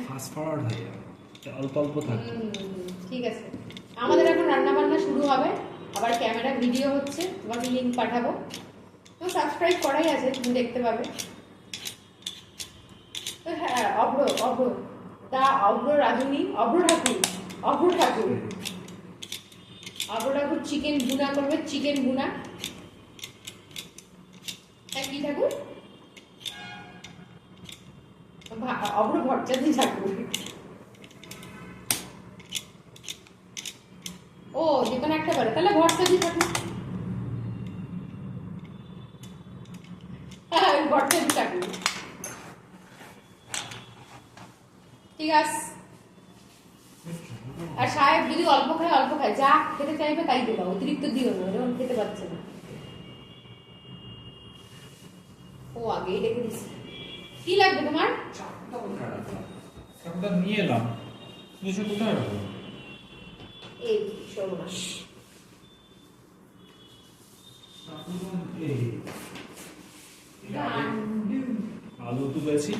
Fast forward হয়ে যাবে, অল্প অল্প থাকবে। ঠিক আছে, আমাদের এখন রান্না বান্না শুরু হবে, আবার ক্যামেরা ভিডিও হচ্ছে, তোমাকে লিঙ্ক পাঠাবো, তো সাবস্ক্রাইব করাই আছে, তুমি দেখতে পাবে। তো হ্যাঁ, অভ্র রাধুনি, অভ্র ঠাকুর চিকেন বুনা করবে, চিকেন বুনা। কি ঠাকুর? অভ্র ভট্টাচার্য ঠাকুর। ও, যেখানে একটা পারে, তাহলে ভট্টাচার্য ঠাকুর। ভট্টাচার্য ঠাকুর, ঠিক আছে। আর সাহেব যদি অল্প খায়, যা খেতে চাইবে তাই দেবা, অতিরিক্ত দিও না, যখন খেতে পারছে না। ও আগেই রেখে দিস। কি লাগবে তোমার? চাপটা নিয়ে এলাম, নিচে কোথায় রাখবো? এই সর্বনাশ। আলু তুলেছি।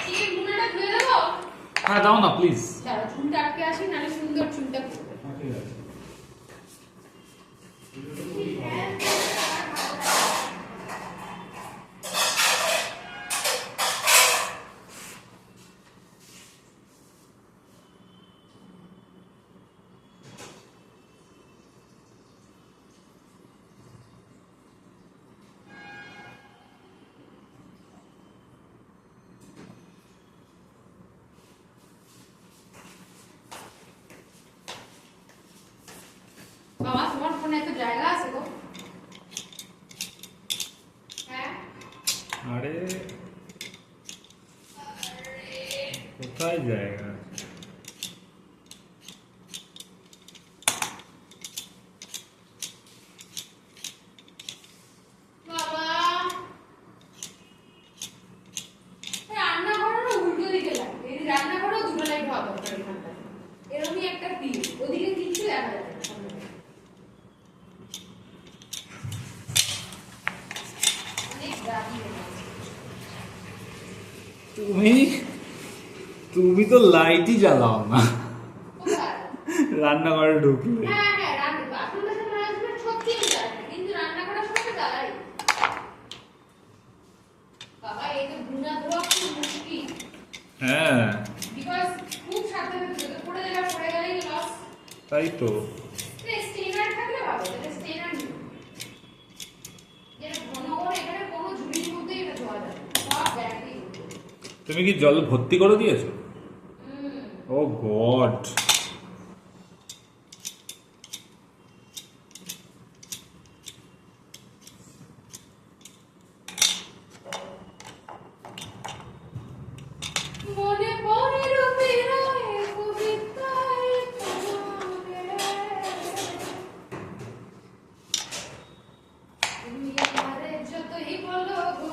চিকেন বুনাটা ধুয়ে দেবো? হ্যাঁ দাও না প্লিজ। চুলটা আটকে আসি, নাহলে সুন্দর চুলটা করবে। ঠিক আছে। বাবা, তোমার ফোনে এত জায়গা আছে গো? হ্যাঁ, আরে কোথায় জায়গা? বাবা রান্নাঘরেরও উল্টো দিকে লাগে, এই রান্নাঘরেও দুটো লাইট হওয়া দরকার এখানটা, এরকমই একটা টিপ, ওদিকে কিচ্ছু দেখা যাবে না। অনেক রাগি হয়ে গেছে। তুমি তো লাইটই জ্বালাও না কোথায়? রান্নাঘরে ঢুকলে। হ্যাঁ, বাথরুম টাথরুম ম্যানেজমেন্ট সত্যিই জ্বালাই না, কিন্তু রান্নাঘরের সময় জ্বালাই। বাবা, এই তো ভুনা ধোয়া খুব মুশকিল। হ্যাঁ বিকজ খুব সাবধানে ধুতে, পড়ে গেলেই লস। তাই তো। স্টেনার থাকলে ভালো, এটা স্টেনার নেই, যেটা ঘন ঘন এখানে কোনো ঝুড়ির মধ্যেই এটা ধোয়া যাবে, সব ব্যাটারি। তুমি কি জল ভর্তি করে দিয়েছো? ও গড। মনে পড়ে রূপেরায় কবিতায় তোমাকে, তুমি আমারে যতই বলো গো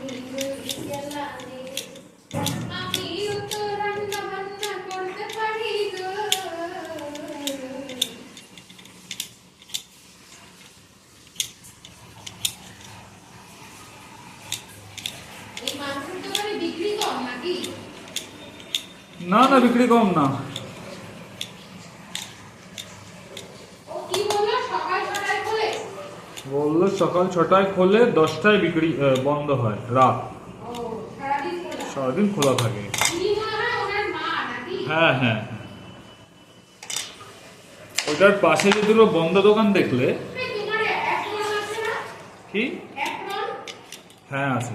নিগুড়ি গেলানে, আমিও তো রান্না বান্না করতে পারি গো। এই মাংসের দোকানে বিক্রি কম নাকি? না না, বিক্রি কম না। ও কি বললো, সকাল 6টায় খোলে? বললো সকাল 6টায় খোলে, 10টায় বিক্রি বন্ধ হয় রাত। ও, সারাদিন খোলা? সারাদিন খোলা থাকে। উনি মনে হয় ওনার মা নাকি? হ্যাঁ হ্যাঁ, ওটার পাশে যে দুটো বন্ধ দোকান দেখলে। এই তোমার অ্যাপ্রন আছে না? কি? অ্যাপ্রন? হ্যাঁ আছে।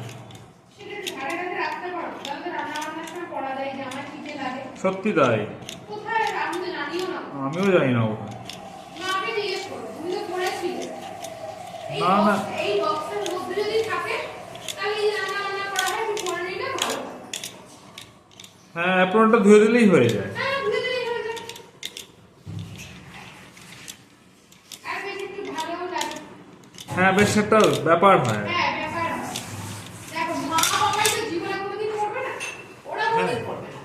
সেটা একটু ধারে ধারে রাখতে পারো, তাহলে রান্না বান্নার সময় পড়া যায় যে আমার খিদে লাগে। সত্যি তাই। কোথায়? আমি তো জানিও না। আমিও জানি না ওটা। মাকে জিজ্ঞেস করো, তুমি তো পড়েছিলে। না না, এই বক্সের মধ্যে যদি থাকে তাহলে এই রান্না বান্না করা হয়, তুমি পড়ে নিলে ভালো হয়। হ্যাঁ অ্যাপ্রনটা ধুয়ে দিলেই হয়ে যায়। হ্যাঁ, ধুয়ে দিলেই হয়ে যায়। আর বেশ একটু ভালোও লাগে। হ্যাঁ বেশ একটা ব্যাপার হয়। হ্যাঁ, ব্যাপার হয়। দেখো, মা বাবাই তো জীবনে কোনোদিন করবে না, ওরা কোনোদিন করবে না,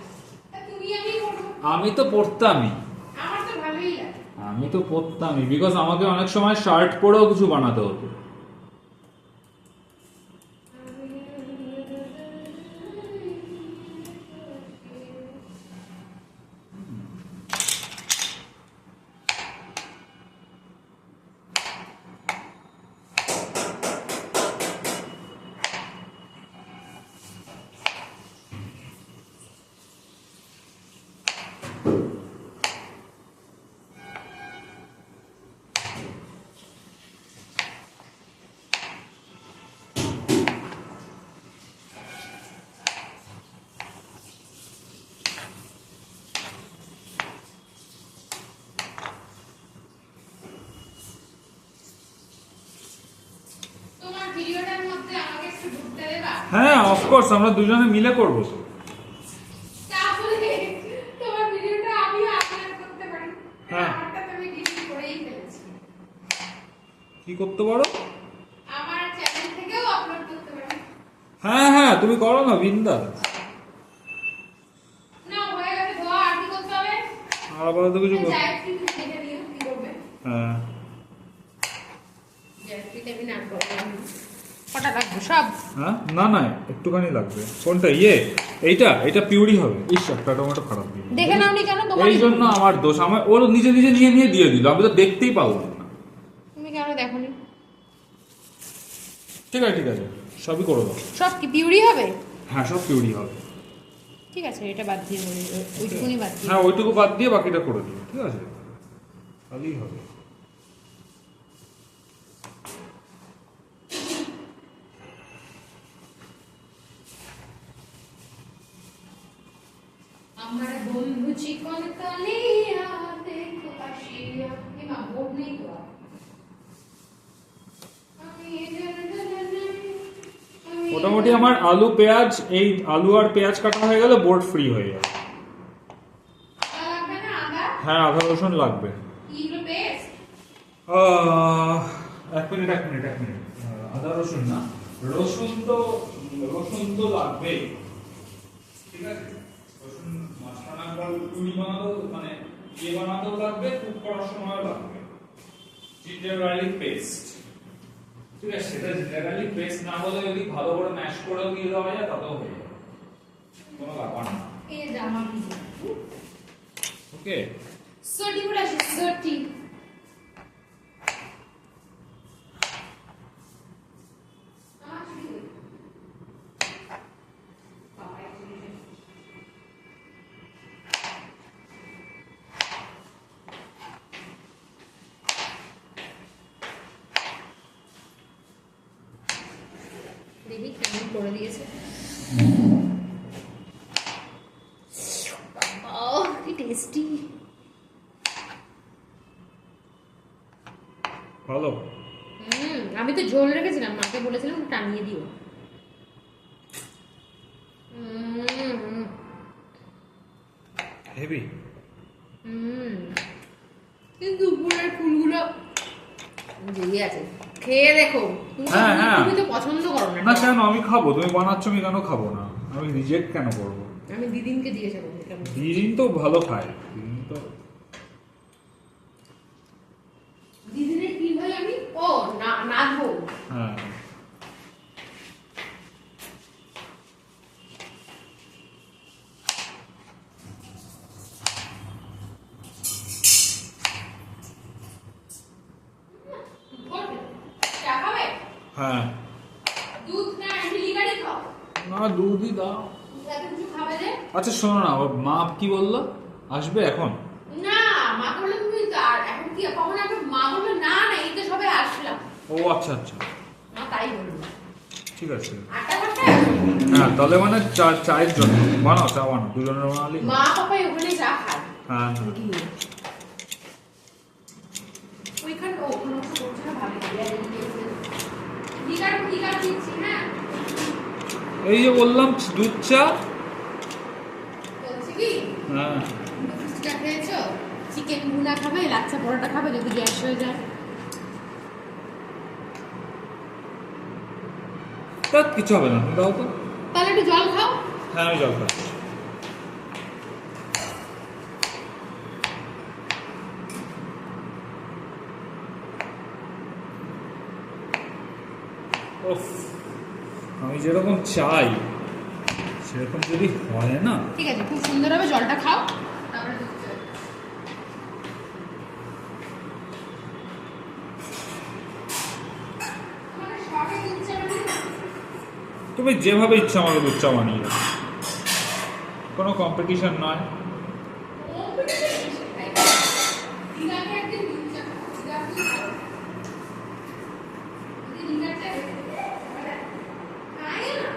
তা তুমি আমি করবো। আমি তো পড়তামই। আমার তো ভালোই লাগে। আমি তো পরতামই, বিকজ আমাকে অনেক সময় শার্ট পরেও কিছু বানাতে হতো। তোমার ভিডিওটার মধ্যে আমাকে একটু ঢুকতে দেবা? হ্যাঁ, অফকোর্স, আমরা দুজনে মিলে করবো। তাহলে তোমার ভিডিওটা আমি আপলোড করতে পারি। হ্যাঁ। আমারটা তো আমি ডিলিট করেই ফেলেছি। কি করতে পারো? আমার চ্যানেল থেকেও আপলোড করতে পারি। হ্যাঁ হ্যাঁ, তুমি করো না বিন্দাস। না হয়ে গেছে ধোয়া, আর কি করতে হবে? আর আপাতত কিছু যাই একটু দেখে দিও কি করবে। হ্যাঁ, জ্যাসমিনটা আমি না করলাম। কটা লাগবে সব? হ্যাঁ, না না, একটুখানি লাগবে। কোনটা? এইটা পিউরি হবে। ইস, একটা টমেটো খারাপ দিয়ে দিল। দেখে নাওনি কেন? তোমার এই জন্য আমার দোষ। আমার ওর নিজে নিজে নিয়ে দিয়ে দিল, আমি তো দেখতেই পারলাম না। তুমি কেন দেখোনি? ঠিক আছে ঠিক আছে, সবই করে দাও। সব কি পিউরি হবে? হ্যাঁ, সব পিউরি হবে। ঠিক আছে, এটা বাদ দিয়ে বলি, ওইটুকুনি বাদ দিয়ে। হ্যাঁ, ওইটুকু বাদ দিয়ে বাকিটা করে দিও, ঠিক আছে? তাহলেই হবে। আমার বন্ধু চিকন কালিয়া দেখো আসিয়া, কি মা বোর্ড নেই তো? মোটামুটি আমার আলু পেঁয়াজ, এই আলু আর পেঁয়াজ কাটা হয়ে গেলে বোর্ড ফ্রি হয়ে যাবে। লাগবে না আদা? হ্যাঁ, আদা রসুন লাগবে। এগুলো পেস্ট? এক মিনিট। আদা রসুন না, রসুন তো লাগবেই, ঠিক আছে? রসুন মাঝখানা পুরি বানাতেও, মানে বানাতেও লাগবে, কুক করার সময় লাগবে। জিঞ্জার গার্লিক পেস্ট, ঠিক আছে? সেটা জিঞ্জার গার্লিক পেস্ট না হলে যদি ভালো করে ম্যাশ করেও দিয়ে দেওয়া যায় তাতেও হয়ে যাবে, কোনো ব্যাপার না। এই জামা ভিজে। ওকে, সর্টি করে আসি, সর্টি। দেখি কেমন করে দিয়েছে। কি টেস্টি। ভালো। আমি তো ঝোল রেখেছিলাম, মাকে বলেছিলাম টানিয়ে দিও। হেভি। কিন্তু উপরের ফুলগুলো জেগে আছে। খেয়ে দেখো। হ্যাঁ, হ্যাঁ। তুমি তো পছন্দ করো না। না কেন, আমি খাবো। তুমি বানাচ্ছ, আমি কেন খাবো না? আমি রিজেক্ট কেন করবো? আমি দিদিনকে জিজ্ঞাসা করবো কেমন। দিদিন তো ভালো খায়। দিদিন তো দিদিনের কি ভাই আমি? ও না, নাচবো। হ্যাঁ, চা খাবে? হ্যাঁ। দুধ না লিকারই খাও? না, দুধই দাও। এত কিছু খাবে যে? আচ্ছা শোনো না, ওর মা কি বললো? আসবে এখন? না, মা বললো তুমি আর এখন কি কখন আসবে? মা বললো না না, এই তো সবে আসলাম। ও আচ্ছা আচ্ছা, মা তাই বললো। ঠিক আছে। 8টা 5টায় আসবে। হ্যাঁ, তাহলে মানে চায়ের জন্য বানাও, চা বানাও, দুজনের বানালি। মা পাপাই ওখানে চা খায়। হ্যাঁ হ্যাঁ। গিয়ে। ওইখানে ওখানে তো করছে না ভালো করে। লিকার দিচ্ছি, হ্যাঁ। এই যে বললাম দুধ চা। বলছি কি? হ্যাঁ, ফুচকা খেয়েছো? চিকেন ভুনা খাবে, লাচ্ছা পরোটা খাবে যদি গ্যাস হয়ে যায়? তা কিছু হবে না, তুমি দাও তো। তাহলে একটু জল খাও। হ্যাঁ, আমি জল খাচ্ছি। উফ, আমি যেরকম চাই সেরকম যদি হয় না। ঠিক আছে, খুব সুন্দর হবে, জলটা খাও তারপরে দুধ চা। তোমার শখে দুধ চা বানিয়ে দাও? তুমি যেভাবে ইচ্ছা আমাকে দুধ চা বানিয়ে দাও, কোনো কম্পিটিশন নয়। দিদাকে একদিন দুধ চা খাও, দিদা একদিন খাও। যদি দিদারটা খায় না,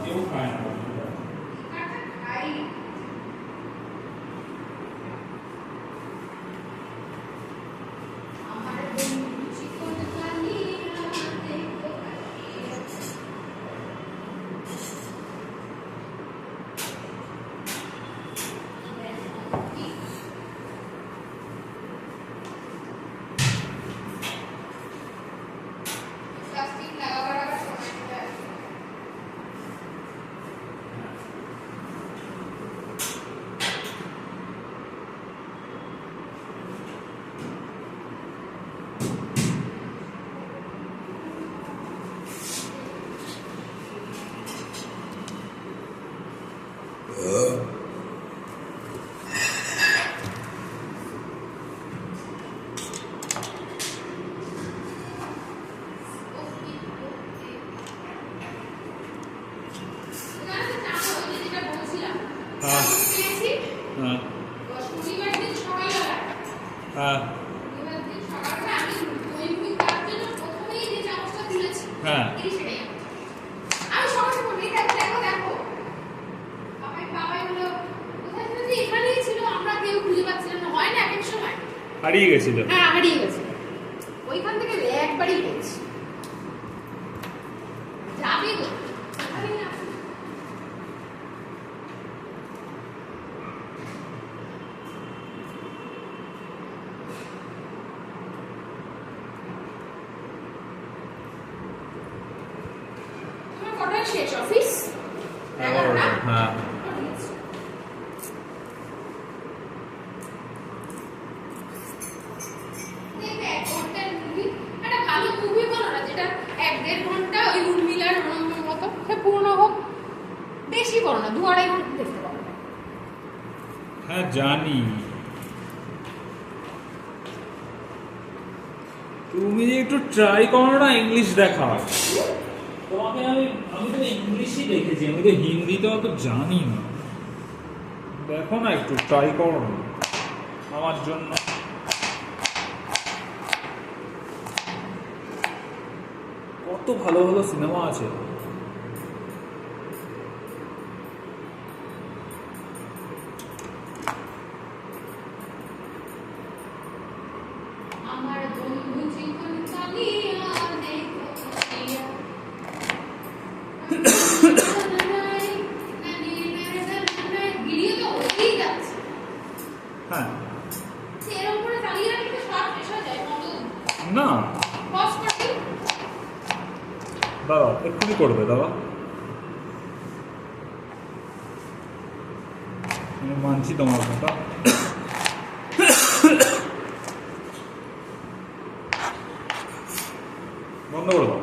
কেউ খায় না। দিদারটা খাই। আমার বন্ধু চিকন কালিয়া দেখো কালিয়া। প্লাস্টিক লাগাবার আবার সময় দিতে হয়। হ্যাঁ হ্যাঁ হ্যাঁ হ্যাঁ। হারিয়ে গেছিল। ওইখান থেকে একবারই পেয়েছি যাবে গো ওখানেই আছে। তোমার কটায় শেষ অফিস? 11টা, হ্যাঁ। দেখবে 1 ঘন্টার মুভি, একটা ভালো মুভি বলো না যেটা 1-1.5 ঘন্টা ওই উর্মিলার মতো, সে পুরনো হোক, বেশি বড় না, 2-2.5 ঘন্টা দেখতে পারো। হ্যাঁ জানি, তুমি যে একটু ট্রাই করো না ইংলিশ দেখা। তোমাকে আমি তো ইংলিশই দেখেছি, আমি তো হিন্দিতে অত জানি না। দেখো না, একটু ট্রাই করো না আমার জন্য। কত ভালো ভালো সিনেমা আছে। আমার বন্ধু জীবন কালিয়া দেখো কালিয়া। ভিডিও তো হয়েই যাচ্ছে, হ্যাঁ এরকম করে চালিয়ে রাখলে তো সব শেষ হয়ে যায়। না পজ করবি? দাদা এক্ষুনি করবে দাদা, আমি মানছি তোমার কথা। বন্ধ করে দাও।